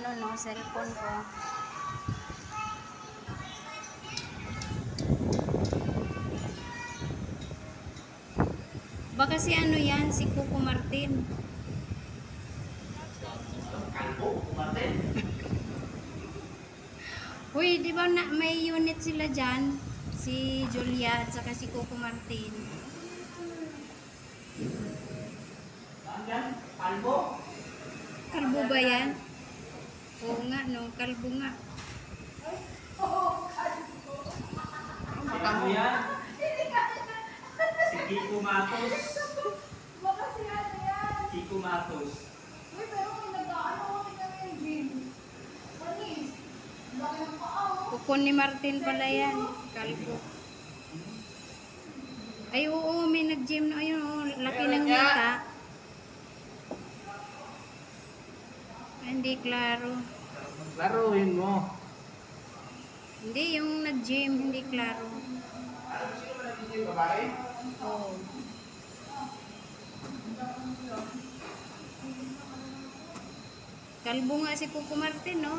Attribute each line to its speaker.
Speaker 1: ano no, cellphone ko. Baka si ano yan, si Coco Martin.
Speaker 2: Kalbo, Martin.
Speaker 1: Uy, di ba na, may unit sila dyan? Si Julia at saka si Coco Martin.
Speaker 2: Saan yan? Kalbo?
Speaker 1: Kalbo ba yan? Oo nga, no? Kalbo nga.
Speaker 2: Ano yan? Si Kiko Matos.
Speaker 3: Baka si ano yan.
Speaker 2: Kiko Matos.
Speaker 3: Uy, pero kung nag-ano ko kami ng gym. Manis. Laki ng paa.
Speaker 1: Coco ni Martin pala yan. Kalbo. Ay, oo, may nag-gym na. Ayun, oh, laki ng mata. Ay, hindi klaro.
Speaker 2: Laruin mo.
Speaker 1: Hindi, yung nag-gym, hindi klaro.
Speaker 2: Sino ba nagiging babae?
Speaker 1: Oo. Kalbo nga si Coco Martin, no?